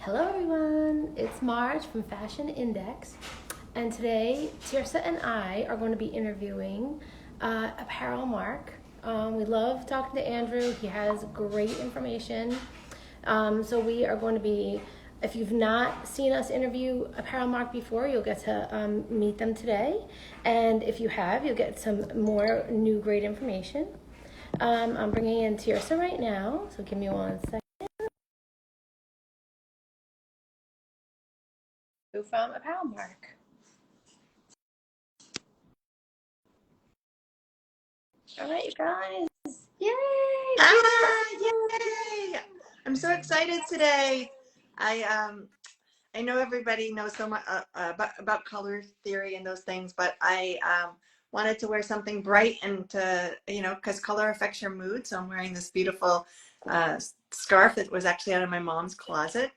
Hello everyone, it's Marge from Fashion Index, and today Tirsa and I are going to be interviewing Apparelmark. We love talking to Andrew. He has great information. So we are going to be, if you've not seen us interview Apparelmark before, you'll get to meet them today. And if you have, you'll get some more new great information. I'm bringing in Tirsa right now, so give me 1 second. From Apparelmark. All right, you guys. Yay! Yay! I'm so excited today. I know everybody knows so much about color theory and those things, but I wanted to wear something bright and to, because color affects your mood. So I'm wearing this beautiful scarf that was actually out of my mom's closet.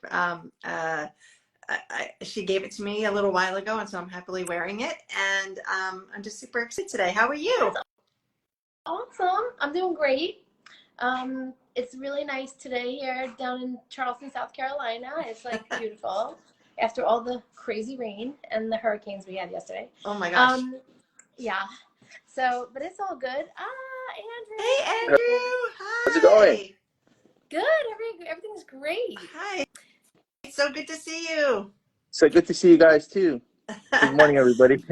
She gave it to me a little while ago, and so I'm happily wearing it. And I'm just super excited today. How are you? Awesome. I'm doing great. It's really nice today here down in Charleston, South Carolina. It's like beautiful after all the crazy rain and the hurricanes we had yesterday. Oh my gosh. Yeah. So, but it's all good. Andrew. Hey, Andrew. How's it going? Hi. Good. Everything's great. Hi. It's so good to see you. So good to see you guys too. Good morning, everybody.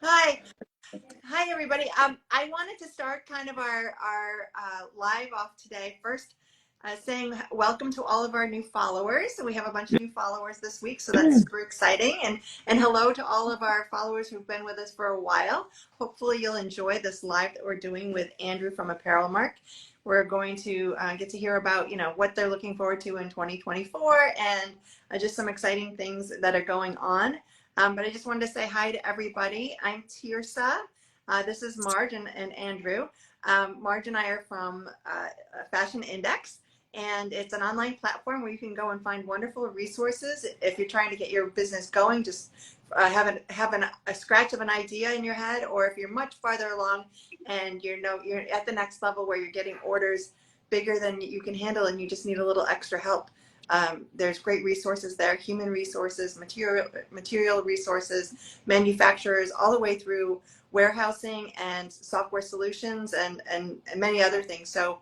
Hi. Hi, everybody. I wanted to start kind of our live off today. First, saying welcome to all of our new followers. So we have a bunch of new followers this week, so that's super exciting. And hello to all of our followers who've been with us for a while. Hopefully you'll enjoy this live that we're doing with Andrew from Apparelmark. We're going to get to hear about, what they're looking forward to in 2024 and just some exciting things that are going on. But I just wanted to say hi to everybody. I'm Tirsa. This is Marge and Andrew. Marge and I are from Fashion Index, and it's an online platform where you can go and find wonderful resources. If you're trying to get your business going, just have a scratch of an idea in your head, or if you're much farther along and you're at the next level where you're getting orders bigger than you can handle and you just need a little extra help. There's great resources there, human resources, material resources, manufacturers, all the way through warehousing and software solutions and many other things. So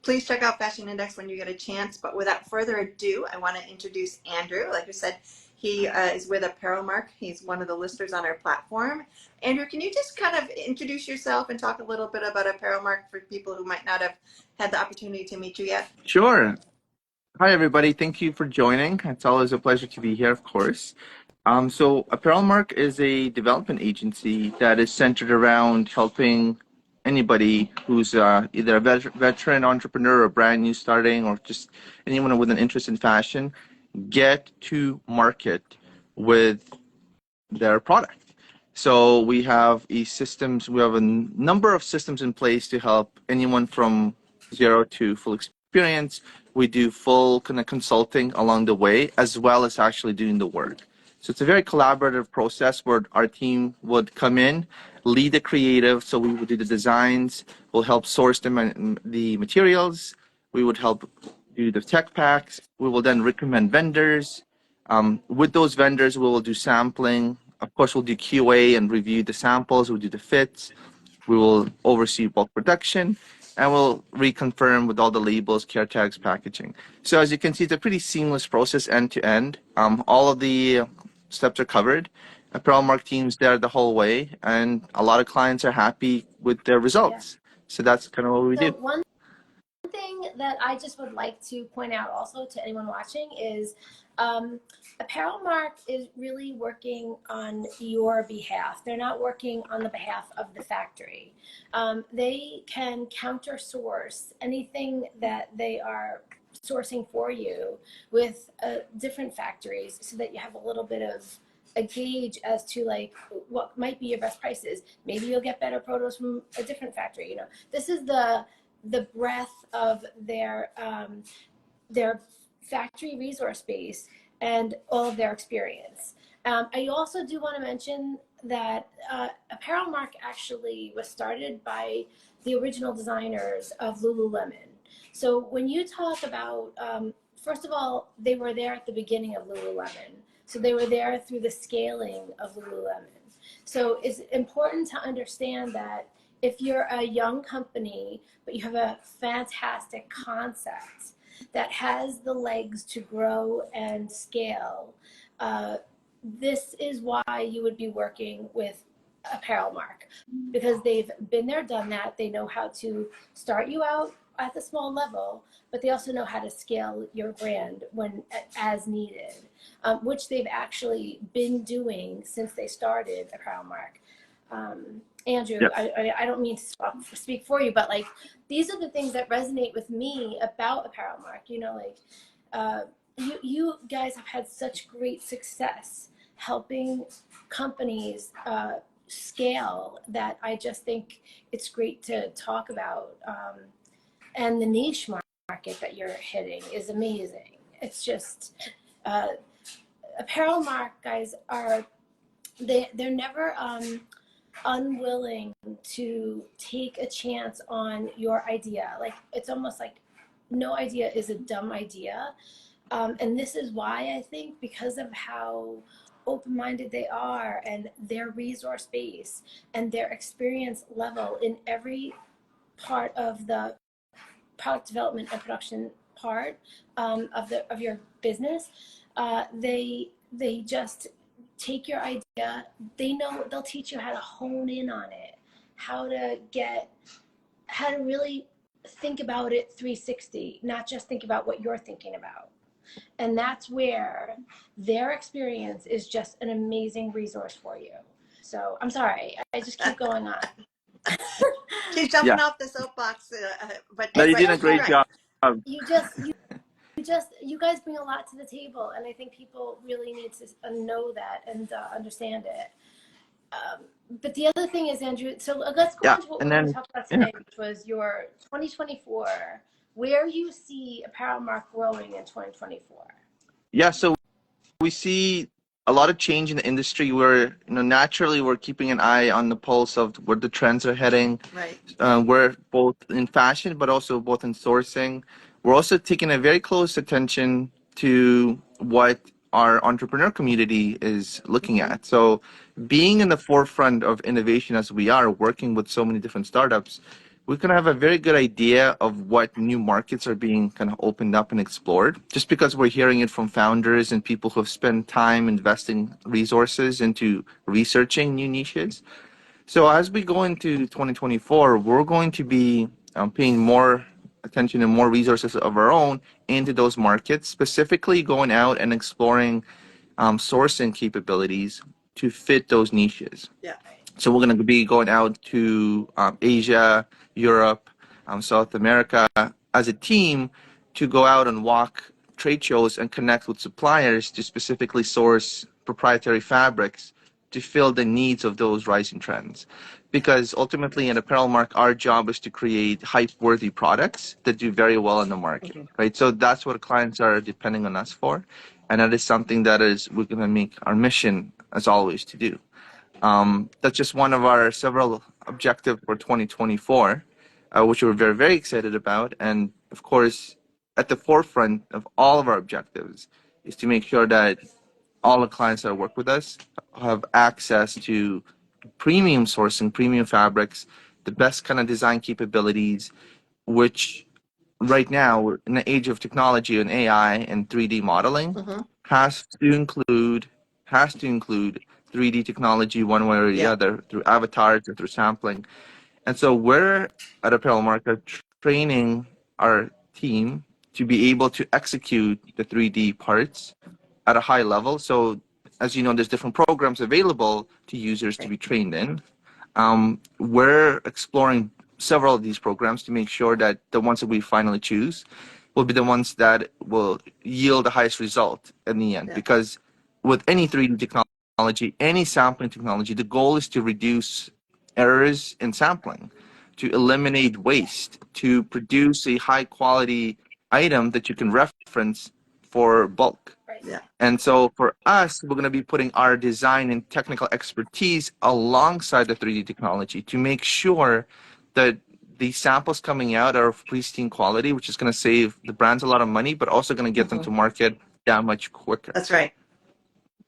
please check out Fashion Index when you get a chance. But without further ado, I want to introduce Andrew. Like I said, he is with Apparelmark. He's one of the listers on our platform. Andrew, can you just kind of introduce yourself and talk a little bit about Apparelmark for people who might not have had the opportunity to meet you yet? Sure. Hi, everybody. Thank you for joining. It's always a pleasure to be here, of course. So Apparelmark is a development agency that is centered around helping anybody who's either a veteran entrepreneur or brand new starting or just anyone with an interest in fashion get to market with their product. So we have a number of systems in place to help anyone from zero to full experience. We do full kind of consulting along the way, as well as actually doing the work. So it's a very collaborative process where our team would come in, lead the creative. So we would do the designs, we'll help source the materials. We would help do the tech packs. We will then recommend vendors. With those vendors, we will do sampling. Of course, we'll do QA and review the samples. We'll do the fits. We will oversee bulk production, and we'll reconfirm with all the labels, care tags, packaging. So as you can see, it's a pretty seamless process end to end. All of the steps are covered. Apparelmark team's there the whole way, and a lot of clients are happy with their results. So that's kind of what we do. One thing that I just would like to point out also to anyone watching is Apparelmark is really working on your behalf. They're not working on the behalf of the factory. They can counter source anything that they are sourcing for you with different factories so that you have a little bit of a gauge as to like what might be your best prices. Maybe you'll get better produce from a different factory. This is the breadth of their factory resource base and all of their experience. I also do want to mention that Apparelmark actually was started by the original designers of Lululemon. So when you talk about first of all, they were there at the beginning of Lululemon. So they were there through the scaling of Lululemon. So it's important to understand that if you're a young company, but you have a fantastic concept that has the legs to grow and scale, this is why you would be working with Apparelmark, because they've been there, done that. They know how to start you out at the small level, but they also know how to scale your brand when as needed, which they've actually been doing since they started Apparelmark. Andrew, Yep. I don't mean to speak for you, but like these are the things that resonate with me about Apparelmark. You know, like you guys have had such great success helping companies scale that I just think it's great to talk about. And the niche market that you're hitting is amazing. It's just Apparelmark guys they're never unwilling to take a chance on your idea. Like it's almost like no idea is a dumb idea. And this is why I think, because of how open-minded they are and their resource base and their experience level in every part of the product development and production part of your business, they just take your idea. They'll teach you how to hone in on it, how to really think about it 360, not just think about what you're thinking about. And that's where their experience is just an amazing resource for you. So I'm sorry, I just keep going on. She's jumping off the soapbox, but No, you did a she's great right. job. You guys bring a lot to the table, and I think people really need to know that and understand it. But the other thing is, Andrew, so let's go on to what we're going to talk about today, which was your 2024, where you see Apparelmark growing in 2024. Yeah, so we see a lot of change in the industry where, naturally we're keeping an eye on the pulse of where the trends are heading. Right. We're both in fashion, but also both in sourcing. We're also taking a very close attention to what our entrepreneur community is looking at. So being in the forefront of innovation as we are, working with so many different startups, we can have a very good idea of what new markets are being kind of opened up and explored, just because we're hearing it from founders and people who have spent time investing resources into researching new niches. So as we go into 2024, we're going to be paying more attention and more resources of our own into those markets, specifically going out and exploring sourcing capabilities to fit those niches. Yeah. So we're going to be going out to Asia, Europe, South America as a team to go out and walk trade shows and connect with suppliers to specifically source proprietary fabrics to fill the needs of those rising trends. Because ultimately in Apparelmark, our job is to create hype-worthy products that do very well in the market, right? So that's what clients are depending on us for. And that is something that we're going to make our mission, as always, to do. That's just one of our several objectives for 2024, which we're very, very excited about. And of course, at the forefront of all of our objectives is to make sure that all the clients that work with us have access to premium sourcing, premium fabrics, the best kind of design capabilities, which right now, in the age of technology and AI and 3D modeling, has to include 3D technology one way or the other, through avatars or through sampling. And so we're at Apparelmark training our team to be able to execute the 3D parts at a high level. So as you know, there's different programs available to users to be trained in. We're exploring several of these programs to make sure that the ones that we finally choose will be the ones that will yield the highest result in the end. Because with any 3D technology, any sampling technology, the goal is to reduce errors in sampling, to eliminate waste, to produce a high quality item that you can reference for bulk. Yeah. And so for us, we're going to be putting our design and technical expertise alongside the 3D technology to make sure that the samples coming out are of pristine quality, which is going to save the brands a lot of money, but also going to get them to market that much quicker. That's right.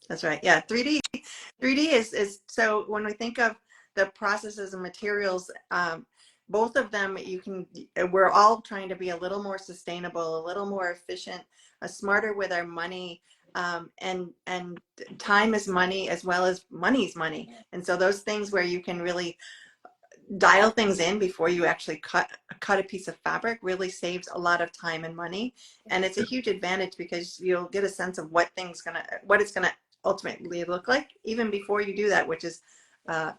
That's right. Yeah. 3D is so when we think of the processes and materials, both of them, we're all trying to be a little more sustainable, a little more efficient, smarter with our money. And time is money as well as money's money. And so those things where you can really dial things in before you actually cut a piece of fabric really saves a lot of time and money. And it's a huge advantage because you'll get a sense of what it's gonna ultimately look like even before you do that, which is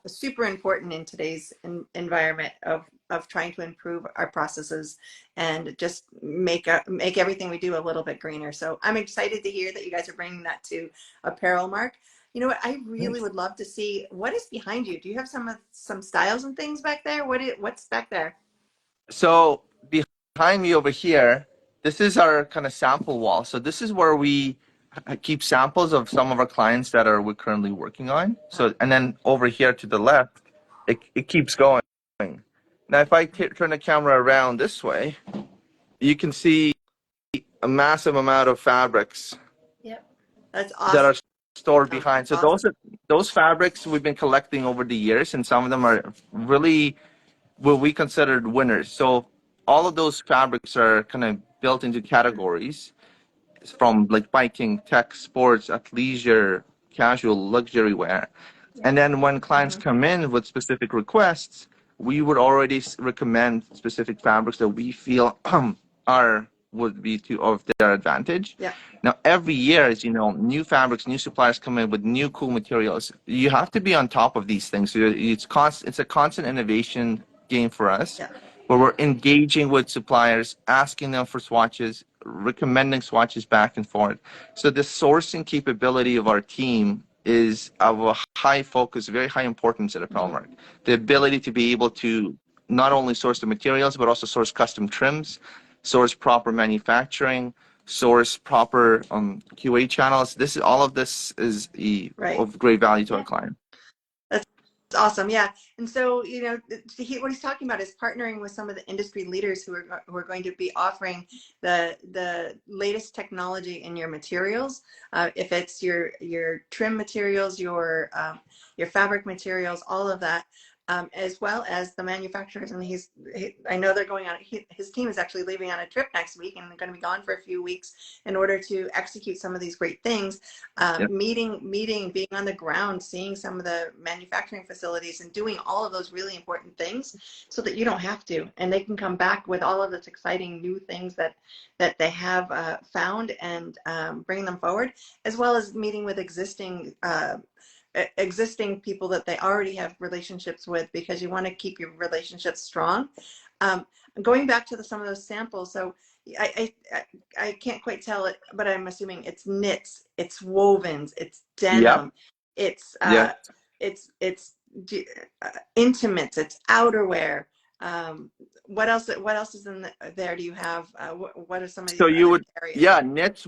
super important in today's environment of trying to improve our processes and just make everything we do a little bit greener. So I'm excited to hear that you guys are bringing that to Apparelmark. You know what? I really would love to see what is behind you. Do you have some styles and things back there? What's back there? So behind me over here, this is our kind of sample wall. So this is where we keep samples of some of our clients that we're currently working on. So, and then over here to the left, it keeps going. Now, if I turn the camera around this way, you can see a massive amount of fabrics. Yep. That's awesome. That are stored behind. So those fabrics we've been collecting over the years, and some of them are really what we considered winners. So all of those fabrics are kind of built into categories from like biking, tech, sports, athleisure, casual, luxury wear. And then when clients come in with specific requests, we would already recommend specific fabrics that we feel would be of their advantage. Yeah. Now, every year, as you know, new fabrics, new suppliers come in with new cool materials. You have to be on top of these things. So it's a constant innovation game for us, where we're engaging with suppliers, asking them for swatches, recommending swatches back and forth. So the sourcing capability of our team is of a high focus, very high importance at Apparelmark. The ability to be able to not only source the materials, but also source custom trims, source proper manufacturing, source proper QA channels. All of this is of great value to our client. That's awesome. Yeah. And so, you know, what he's talking about is partnering with some of the industry leaders who are going to be offering the latest technology in your materials. If it's your trim materials, your fabric materials, all of that. As well as the manufacturers, and I know they're going on. His team is actually leaving on a trip next week, and they're going to be gone for a few weeks in order to execute some of these great things. Meeting, being on the ground, seeing some of the manufacturing facilities, and doing all of those really important things, so that you don't have to, and they can come back with all of this exciting new things that they have found and bring them forward, as well as meeting with existing people that they already have relationships with, because you want to keep your relationships strong. Going back to some of those samples, so I can't quite tell it, but I'm assuming it's knits, it's wovens, it's denim, it's intimates, it's outerwear. What else is in there? Do you have what are some of the areas? Knits,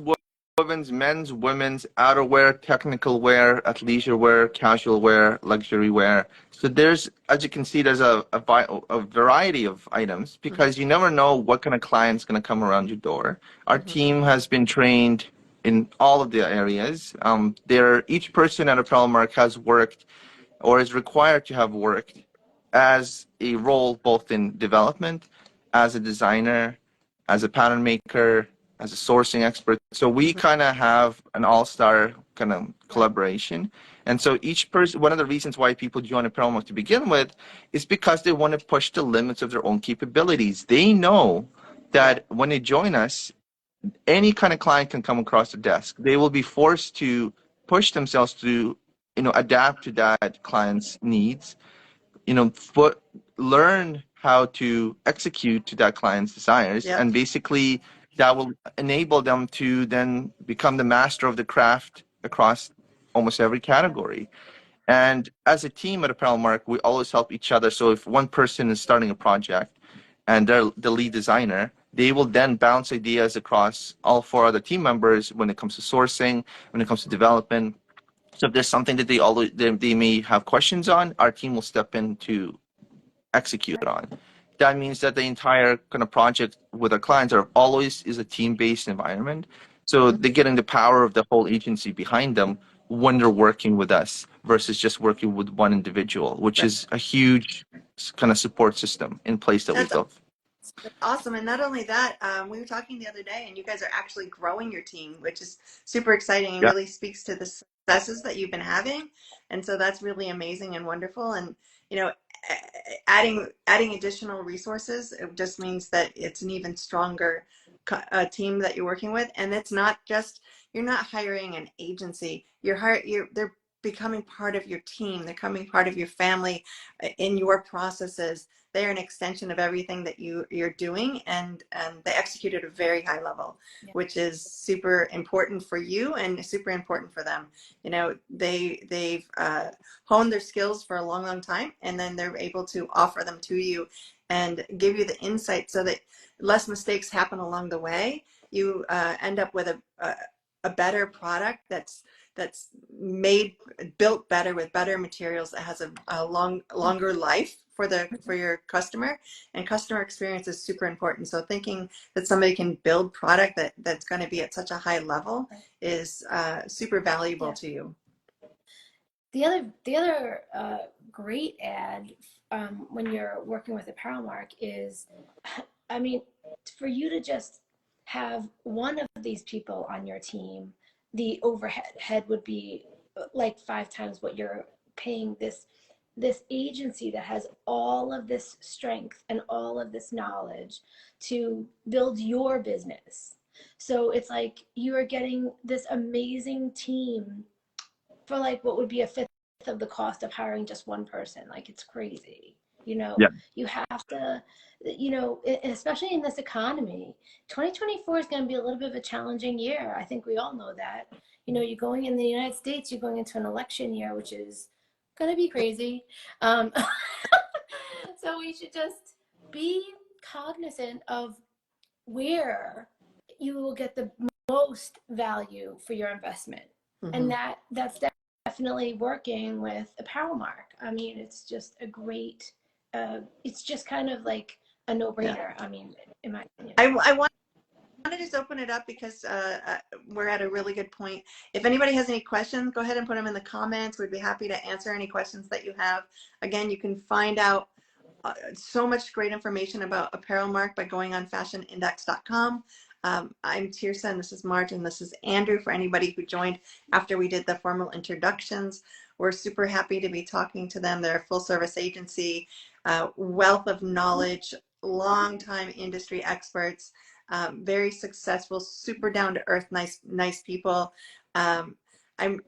wovens, men's, women's, outerwear, technical wear, athleisure wear, casual wear, luxury wear. So there's, as you can see, there's a variety of items, because you never know what kind of client's going to come around your door. Our team has been trained in all of the areas. Each person at Apparelmark has worked or is required to have worked as a role both in development, as a designer, as a pattern maker, as a sourcing expert. So we kind of have an all-star kind of collaboration. And so each person, one of the reasons why people join Apparelmark to begin with is because they want to push the limits of their own capabilities. They know that when they join us, any kind of client can come across the desk. They will be forced to push themselves to, adapt to that client's needs, learn how to execute to that client's desires, and basically that will enable them to then become the master of the craft across almost every category. And as a team at Apparelmark, we always help each other. So if one person is starting a project and they're the lead designer, they will then bounce ideas across all 4 other team members when it comes to sourcing, when it comes to development. So if there's something that they may have questions on, our team will step in to execute on. that means that the entire kind of project with our clients are always is a team-based environment. So they're getting the power of the whole agency behind them when they're working with us versus just working with one individual, which Right. is a huge kind of support system in place that we That's built. awesome. And not only that, we were talking the other day, and you guys are actually growing your team, which is super exciting and Yeah. really speaks to the successes that you've been having. And so that's really amazing and wonderful. And you know, adding additional resources, it just means that it's an even stronger team that you're working with. And it's not just, you're not hiring an agency. They're becoming part of your team. They're becoming part of your family in your processes. They're an extension of everything that you're doing, and they execute at a very high level, which is super important for you and super important for them. You know, they've honed their skills for a long time, and then they're able to offer them to you and give you the insight so that less mistakes happen along the way. You end up with a better product that's built better with better materials, that has a longer life for your customer. And customer experience is super important. So thinking that somebody can build product that's going to be at such a high level is super valuable to you. The other great ad when you're working with Apparelmark is, I mean, for you to just have one of these people on your team, the overhead would be like 5 times what you're paying this agency that has all of this strength and all of this knowledge to build your business. So it's like you are getting this amazing team for like what would be a fifth of the cost of hiring just one person. Like, it's crazy. You know, Yeah. you have to, you know, especially in this economy, 2024 is going to be a little bit of a challenging year. I think we all know that. You know, you're going in the United States, you're going into an election year, which is going to be crazy. So we should just be cognizant of where you will get the most value for your investment. And that's definitely working with Apparelmark. I mean, it's just a great, it's just kind of like a no-brainer. I mean, in my opinion. I want to just open it up because we're at a really good point. If anybody has any questions, go ahead and put them in the comments. We'd be happy to answer any questions that you have. Again, you can find out so much great information about Apparelmark by going on fashionindex.com. I'm Tirsa, and this is Marge, and this is Andrew. For anybody who joined after we did the formal introductions, we're super happy to be talking to them. They're a full service agency, wealth of knowledge, long-time industry experts, very successful, super down to earth, nice people. I'm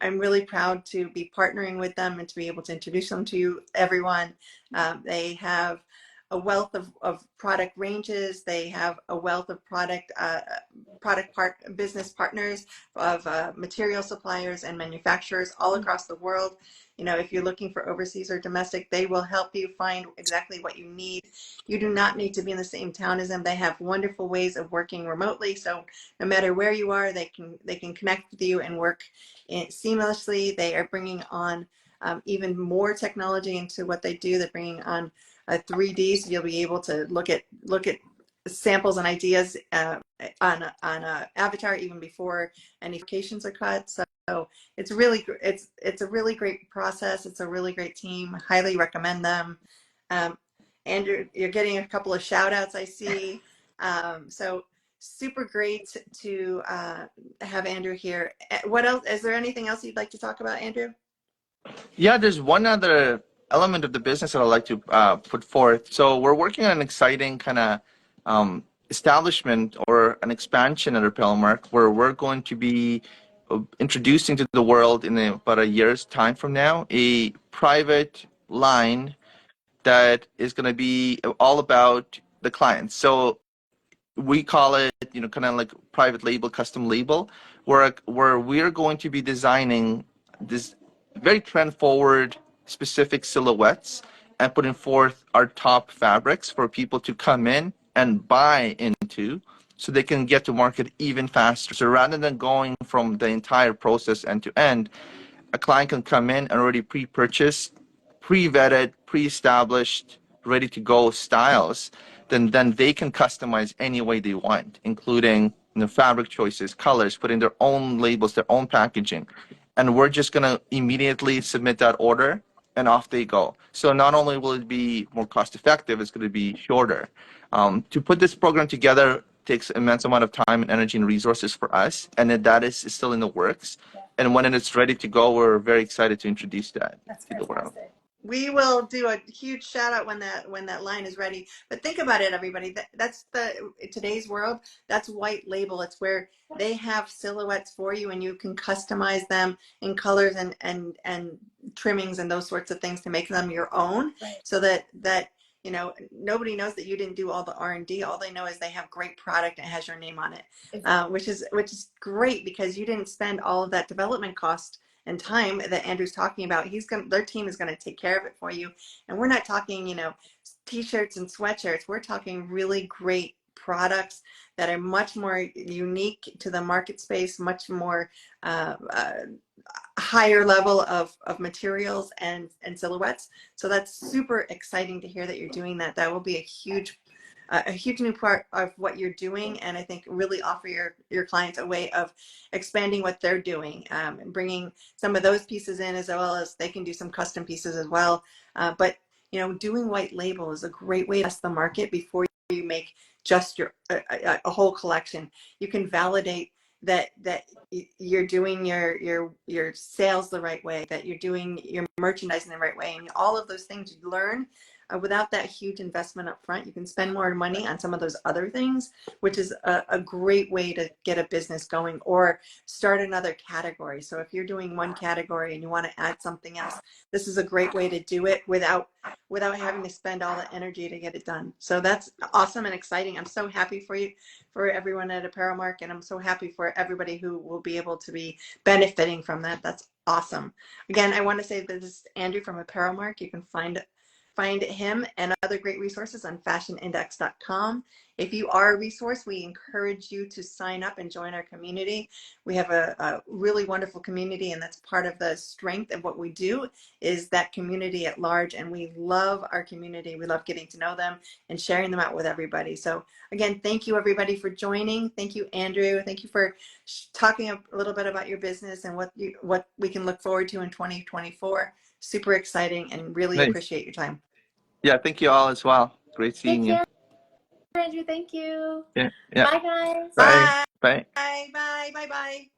really proud to be partnering with them and to be able to introduce them to you, everyone. They have a wealth of product ranges. They have a wealth of business partners, of material suppliers and manufacturers all across the world. You know, if you're looking for overseas or domestic, they will help you find exactly what you need. You do not need to be in the same town as them. They have wonderful ways of working remotely. So no matter where you are, they can connect with you and work seamlessly. They are bringing on even more technology into what they do. They're bringing on 3D, so you'll be able to look at samples and ideas on a avatar even before any applications are cut. So it's a really great process. It's a really great team. Highly recommend them. Andrew, you're getting a couple of shout outs, I see. So super great to have Andrew here. What else? Is there anything else you'd like to talk about, Andrew? Yeah, there's one other element of the business that I'd like to put forth. So we're working on an exciting kind of establishment or an expansion at Apparelmark where we're going to be introducing to the world in about a year's time from now a private line that is going to be all about the clients. So we call it, kind of like private label, custom label, where we're going to be designing this very trend forward specific silhouettes and putting forth our top fabrics for people to come in and buy into so they can get to market even faster. So rather than going from the entire process end to end, a client can come in and already pre-purchased, pre-vetted, pre-established ready to go styles, then they can customize any way they want, including fabric choices, colors, putting their own labels, their own packaging. And we're just gonna immediately submit that order and off they go. So not only will it be more cost effective, it's going to be shorter. To put this program together takes immense amount of time and energy and resources for us, and that is still in the works. Yeah. And when it's ready to go, we're very excited to introduce that That's to the world. fantastic. We will do a huge shout out when that line is ready. But think about it, everybody. That's today's world. That's white label. It's where they have silhouettes for you, and you can customize them in colors and trimmings and those sorts of things to make them your own. Right. So that nobody knows that you didn't do all the R&D. All they know is they have great product and it has your name on it, which is great because you didn't spend all of that development cost and time that Andrew's talking about. Their team is going to take care of it for you. And we're not talking, t-shirts and sweatshirts. We're talking really great products that are much more unique to the market space, much more higher level of materials and silhouettes. So that's super exciting to hear that you're doing that. That will be a huge new part of what you're doing, and I think really offer your clients a way of expanding what they're doing, and bringing some of those pieces in, as well as they can do some custom pieces as well. But doing white label is a great way to test the market before you make just a whole collection. You can validate that you're doing your sales the right way, that you're doing your merchandising the right way, and all of those things you learn without that huge investment up front. You can spend more money on some of those other things, which is a great way to get a business going or start another category. So if you're doing one category and you want to add something else, this is a great way to do it without having to spend all the energy to get it done. So that's awesome and exciting. I'm so happy for you, for everyone at Apparelmark, and I'm so happy for everybody who will be able to be benefiting from that. That's awesome. Again, I want to say that this is Andrew from Apparelmark. You can find him and other great resources on fashionindex.com. If you are a resource, we encourage you to sign up and join our community. We have a really wonderful community, and that's part of the strength of what we do, is that community at large. And we love our community. We love getting to know them and sharing them out with everybody. So again, thank you everybody for joining. Thank you, Andrew. Thank you for talking a little bit about your business and what we can look forward to in 2024. Super exciting, and really appreciate your time. Yeah, thank you all as well. Great seeing you. Take care, Andrew. Thank you. Yeah. Bye, guys. Bye. Bye. Bye. Bye. Bye. Bye.